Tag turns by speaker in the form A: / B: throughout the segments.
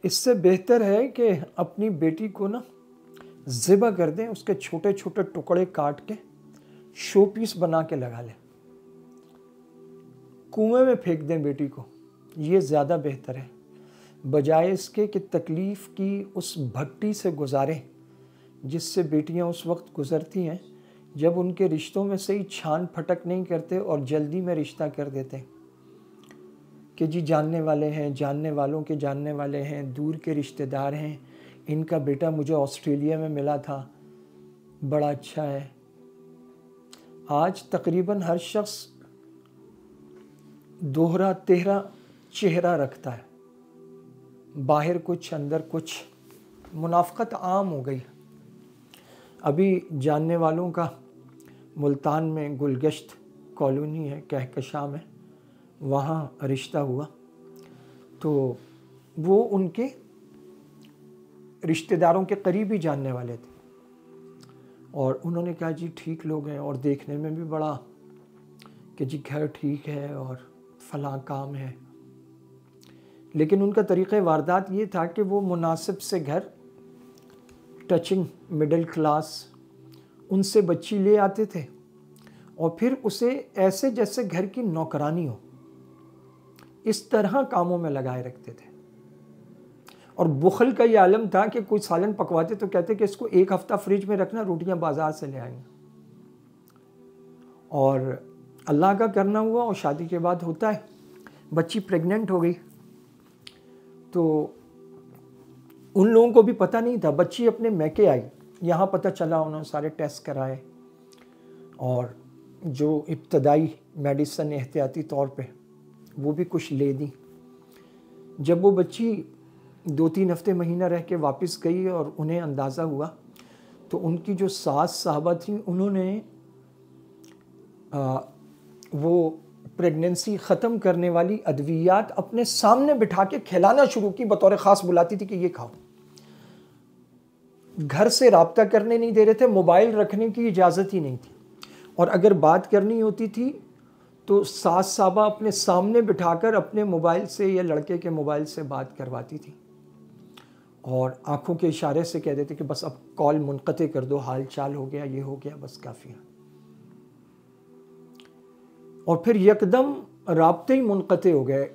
A: اس سے بہتر ہے کہ اپنی بیٹی کو نا ذبح کر دیں، اس کے چھوٹے چھوٹے ٹکڑے کاٹ کے شو پیس بنا کے لگا لیں، کنویں میں پھینک دیں بیٹی کو، یہ زیادہ بہتر ہے بجائے اس کے کہ تکلیف کی اس بھٹی سے گزاریں جس سے بیٹیاں اس وقت گزرتی ہیں جب ان کے رشتوں میں سے ہی چھان پھٹک نہیں کرتے اور جلدی میں رشتہ کر دیتے ہیں کہ جی جاننے والے ہیں، جاننے والوں کے جاننے والے ہیں، دور کے رشتہ دار ہیں، ان کا بیٹا مجھے آسٹریلیا میں ملا تھا، بڑا اچھا ہے۔ آج تقریباً ہر شخص دوہرا تہرا چہرہ رکھتا ہے، باہر کچھ اندر کچھ، منافقت عام ہو گئی۔ ابھی جاننے والوں کا ملتان میں گلگشت کالونی ہے کہکشاں میں، وہاں رشتہ ہوا تو وہ ان کے رشتہ داروں کے قریبی جاننے والے تھے اور انہوں نے کہا جی ٹھیک لوگ ہیں اور دیکھنے میں بھی بڑا کہ جی گھر ٹھیک ہے اور فلاں کام ہے، لیکن ان کا طریقہ واردات یہ تھا کہ وہ مناسب سے گھر، ٹچنگ مڈل کلاس، ان سے بچی لے آتے تھے اور پھر اسے ایسے جیسے گھر کی نوکرانی ہو، اس طرح کاموں میں لگائے رکھتے تھے۔ اور بخل کا یہ عالم تھا کہ کوئی سالن پکواتے تو کہتے کہ اس کو ایک ہفتہ فریج میں رکھنا، روٹیاں بازار سے لے آئیں گے۔ اور اللہ کا کرنا ہوا اور شادی کے بعد ہوتا ہے، بچی پریگننٹ ہو گئی تو ان لوگوں کو بھی پتہ نہیں تھا، بچی اپنے میکے آئی، یہاں پتہ چلا، انہوں نے سارے ٹیسٹ کرائے اور جو ابتدائی میڈیسن احتیاطی طور پہ وہ بھی کچھ لے دی۔ جب وہ بچی 2-3 ہفتے مہینہ رہ کے واپس گئی اور انہیں اندازہ ہوا تو ان کی جو ساس صاحبہ تھیں انہوں نے وہ پریگننسی ختم کرنے والی ادویات اپنے سامنے بٹھا کے کھلانا شروع کی، بطور خاص بلاتی تھی کہ یہ کھاؤ۔ گھر سے رابطہ کرنے نہیں دے رہے تھے، موبائل رکھنے کی اجازت ہی نہیں تھی، اور اگر بات کرنی ہوتی تھی تو ساس صاحبہ اپنے سامنے بٹھا کر اپنے موبائل سے یا لڑکے کے موبائل سے بات کرواتی تھی اور آنکھوں کے اشارے سے کہہ دیتے کہ بس اب کال منقطع کر دو، حال چال ہو گیا، یہ ہو گیا، بس کافی ہے۔ اور پھر یکدم رابطے ہی منقطع ہو گئے۔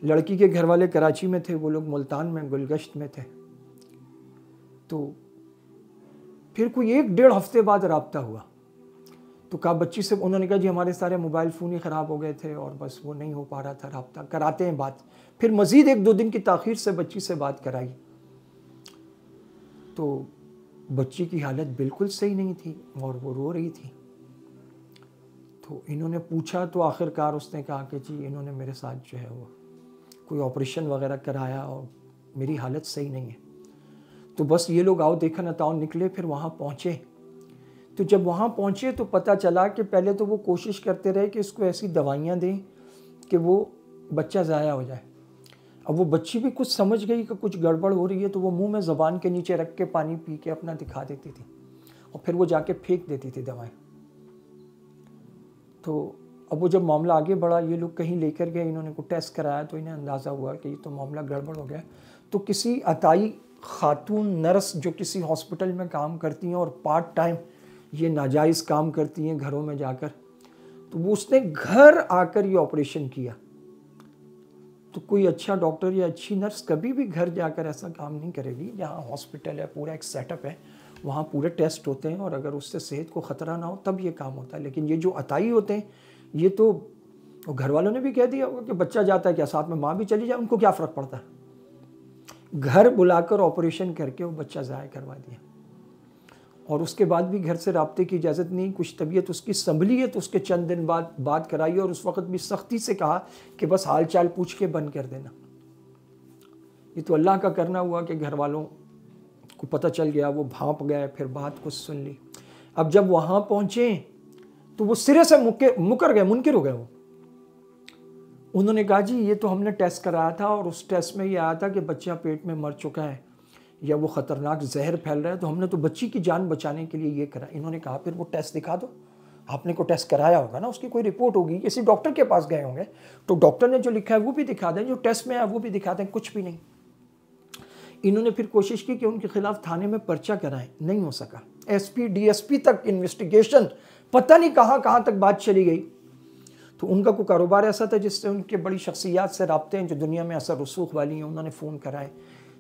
A: لڑکی کے گھر والے کراچی میں تھے، وہ لوگ ملتان میں گلگشت میں تھے، تو پھر کوئی 1-1.5 ہفتے بعد رابطہ ہوا تو کہا بچی سے، انہوں نے کہا جی ہمارے سارے موبائل فون ہی خراب ہو گئے تھے اور بس وہ نہیں ہو پا رہا تھا رابطہ، کراتے ہیں بات۔ پھر مزید 1-2 دن کی تاخیر سے بچی سے بات کرائی تو بچی کی حالت بالکل صحیح نہیں تھی اور وہ رو رہی تھی۔ تو انہوں نے پوچھا تو آخر کار اس نے کہا کہ جی انہوں نے میرے ساتھ جو ہے وہ کوئی آپریشن وغیرہ کرایا اور میری حالت صحیح نہیں ہے۔ تو بس یہ لوگ آؤ دیکھا نتاؤ نکلے، پھر وہاں پہنچے تو جب وہاں پہنچے تو پتہ چلا کہ پہلے تو وہ کوشش کرتے رہے کہ اس کو ایسی دوائیاں دیں کہ وہ بچہ ضائع ہو جائے۔ اب وہ بچی بھی کچھ سمجھ گئی کہ کچھ گڑبڑ ہو رہی ہے تو وہ منہ میں زبان کے نیچے رکھ کے پانی پی کے اپنا دکھا دیتی تھی اور پھر وہ جا کے پھینک دیتی تھی دوائیں۔ تو اب وہ جب معاملہ آگے بڑھا، یہ لوگ کہیں لے کر گئے، انہوں نے کو ٹیسٹ کرایا تو انہیں اندازہ ہوا کہ یہ تو معاملہ گڑبڑ ہو گیا۔ تو کسی عطائی خاتون نرس جو کسی ہاسپٹل میں کام کرتی ہیں اور پارٹ ٹائم یہ ناجائز کام کرتی ہیں گھروں میں جا کر، تو وہ اس نے گھر آ کر یہ آپریشن کیا۔ تو کوئی اچھا ڈاکٹر یا اچھی نرس کبھی بھی گھر جا کر ایسا کام نہیں کرے گی۔ جہاں ہاسپٹل ہے، پورا ایک سیٹ اپ ہے، وہاں پورے ٹیسٹ ہوتے ہیں اور اگر اس سے صحت کو خطرہ نہ ہو تب یہ کام ہوتا ہے۔ لیکن یہ جو عطائی ہوتے ہیں یہ تو گھر والوں نے بھی کہہ دیا ہوگا کہ بچہ جاتا ہے کیا، ساتھ میں ماں بھی چلی جائے، ان کو کیا فرق پڑتا ہے۔ گھر بلا کر آپریشن کر کے وہ بچہ ضائع کروا دیا اور اس کے بعد بھی گھر سے رابطے کی اجازت نہیں، کچھ طبیعت اس کی سنبھلی ہے تو اس کے چند دن بعد بات کرائی اور اس وقت بھی سختی سے کہا کہ بس حال چال پوچھ کے بند کر دینا۔ یہ تو اللہ کا کرنا ہوا کہ گھر والوں کو پتہ چل گیا، وہ بھانپ گئے، پھر بات کچھ سن لی۔ اب جب وہاں پہنچے تو وہ سرے سے مکر گئے، منکر ہو گئے۔ وہ انہوں نے کہا جی یہ تو ہم نے ٹیسٹ کرایا تھا اور اس ٹیسٹ میں یہ آیا تھا کہ بچہ پیٹ میں مر چکا ہے یا وہ خطرناک زہر پھیل رہا ہے، تو ہم نے تو بچی کی جان بچانے کے لیے یہ کرا۔ انہوں نے کہا پھر وہ ٹیسٹ دکھا دو، آپ نے کو ٹیسٹ کرایا ہوگا نا، اس کی کوئی رپورٹ ہوگی، کسی ڈاکٹر کے پاس گئے ہوں گے تو ڈاکٹر نے جو لکھا ہے وہ بھی دکھا دیں، جو ٹیسٹ میں ہے وہ بھی دکھا دیں۔ کچھ بھی نہیں۔ انہوں نے پھر کوشش کی کہ ان کے خلاف تھانے میں پرچہ کرائیں، نہیں ہو سکا۔ S P D S P تک انویسٹیگیشن، پتہ نہیں کہاں کہاں تک بات چلی گئی۔ تو ان کا کوئی کاروبار ایسا تھا جس سے ان کے بڑی شخصیات سے رابطے ہیں جو دنیا میں اثر رسوخ والی ہیں، انہوں نے فون کرائے۔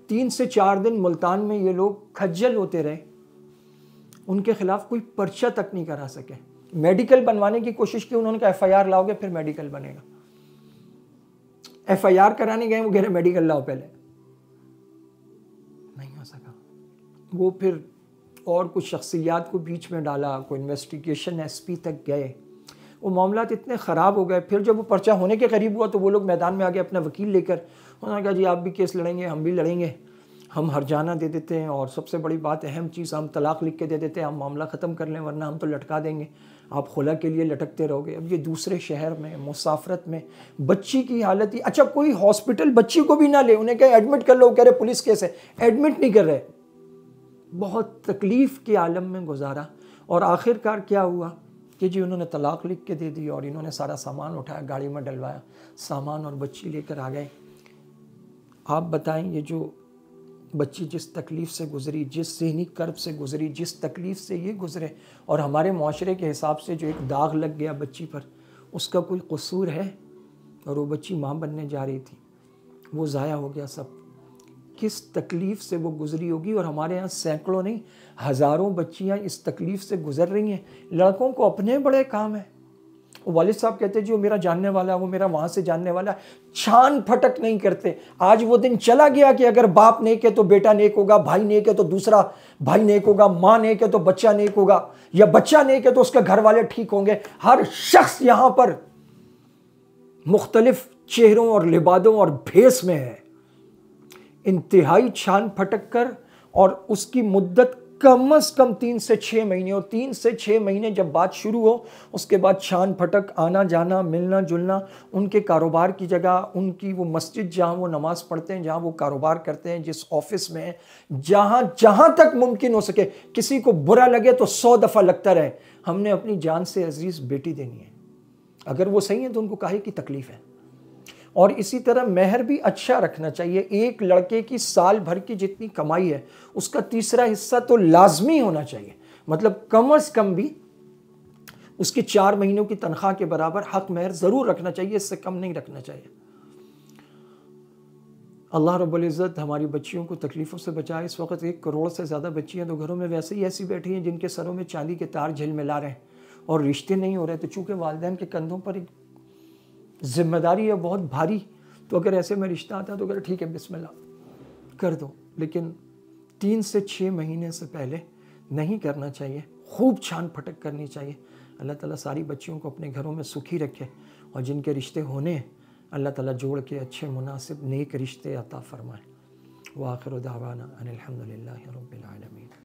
A: 3 سے 4 دن ملتان میں یہ لوگ کھجل ہوتے رہے، ان کے خلاف کوئی پرچہ تک نہیں کرا سکے۔ میڈیکل بنوانے کی کوشش کی، انہوں نے کہا ایف آئی آر لاؤ گے پھر میڈیکل بنے گا۔ ایف آئی آر کرانے گئے، وہ کہہ رہے میڈیکل لاؤ پہلے، نہیں ہو سکا۔ وہ پھر اور کچھ شخصیات کو بیچ میں ڈالا، کوئی انویسٹیگیشن ایس پی تک گئے، وہ معاملات اتنے خراب ہو گئے۔ پھر جب وہ پرچہ ہونے کے قریب ہوا تو وہ لوگ میدان میں آگے اپنا وکیل لے کر، انہوں نے کہا جی آپ بھی کیس لڑیں گے، ہم بھی لڑیں گے، ہم ہرجانہ دے دیتے ہیں، اور سب سے بڑی بات اہم چیز، ہم طلاق لکھ کے دے دیتے ہیں، ہم معاملہ ختم کر لیں ورنہ ہم تو لٹکا دیں گے، آپ خلا کے لیے لٹکتے رہو گے۔ اب یہ دوسرے شہر میں مسافرت میں بچی کی حالت ہی، اچھا کوئی ہاسپٹل بچی کو بھی نہ لے، انہیں کہے ایڈمٹ کر لو، کہہ رہے پولیس کیس ہے، ایڈمٹ نہیں کر رہے۔ بہت تکلیف کے عالم میں گزارا، اور آخر کار کیا ہوا کہ جی انہوں نے طلاق لکھ کے دے دی، اور انہوں نے سارا سامان اٹھایا، گاڑی میں ڈلوایا، سامان اور بچی لے کر آ گئے۔ آپ بتائیں یہ جو بچی جس تکلیف سے گزری، جس ذہنی کرب سے گزری، جس تکلیف سے یہ گزرے، اور ہمارے معاشرے کے حساب سے جو ایک داغ لگ گیا بچی پر، اس کا کوئی قصور ہے؟ اور وہ بچی ماں بننے جا رہی تھی، وہ ضائع ہو گیا سب۔ کس تکلیف سے وہ گزری ہوگی، اور ہمارے ہاں سینکڑوں نہیں ہزاروں بچیاں اس تکلیف سے گزر رہی ہیں۔ لڑکوں کو اپنے بڑے کام ہیں، والد صاحب کہتے ہیں جی وہ میرا جاننے والا ہے، وہ میرا وہاں سے جاننے والا ہے، چھان پھٹک نہیں کرتے۔ آج وہ دن چلا گیا کہ اگر باپ نیک ہے تو بیٹا نیک ہوگا، بھائی نیک ہے تو دوسرا بھائی نیک ہوگا، ماں نیک ہے تو بچہ نیک ہوگا، یا بچہ نیک ہے تو اس کے گھر والے ٹھیک ہوں گے۔ ہر شخص یہاں پر مختلف چہروں اور لبادوں اور بھیس میں ہے۔ انتہائی چھان پھٹک کر، اور اس کی مدت کم از کم 3 سے 6 مہینے ہو۔ 3 سے 6 مہینے جب بات شروع ہو، اس کے بعد چھان پھٹک، آنا جانا، ملنا جلنا، ان کے کاروبار کی جگہ، ان کی وہ مسجد جہاں وہ نماز پڑھتے ہیں، جہاں وہ کاروبار کرتے ہیں، جس آفس میں ہیں، جہاں تک ممکن ہو سکے، کسی کو برا لگے تو 100 دفعہ لگتا رہے، ہم نے اپنی جان سے عزیز بیٹی دینی ہے۔ اگر وہ صحیح ہیں تو ان کو کاہے کی تکلیف ہے؟ اور اسی طرح مہر بھی اچھا رکھنا چاہیے۔ ایک لڑکے کی سال بھر کی جتنی کمائی ہے، اس کا تیسرا حصہ تو لازمی ہونا چاہیے، مطلب کم از کم بھی اس کی 4 مہینوں کی تنخواہ کے برابر حق مہر ضرور رکھنا چاہیے، اس سے کم نہیں رکھنا چاہیے۔ اللہ رب العزت ہماری بچیوں کو تکلیفوں سے بچائے۔ اس وقت 1 کروڑ سے زیادہ بچیاں تو گھروں میں ویسے ہی ایسی بیٹھی ہیں جن کے سروں میں چاندی کے تار جھلملا رہے ہیں، اور رشتے نہیں ہو رہے، تو چونکہ والدین کے کندھوں پر ایک ذمہ داری ہے بہت بھاری، تو اگر ایسے میں رشتہ آتا ہے تو اگر ٹھیک ہے بسم اللہ کر دو، لیکن 3 سے 6 مہینے سے پہلے نہیں کرنا چاہیے۔ خوب چھان پھٹک کرنی چاہیے۔ اللہ تعالیٰ ساری بچیوں کو اپنے گھروں میں سکھی رکھے، اور جن کے رشتے ہونے ہیں اللہ تعالیٰ جوڑ کے اچھے مناسب نیک رشتے عطا فرمائے۔ وآخر دعوانا ان الحمد للہ رب العالمین۔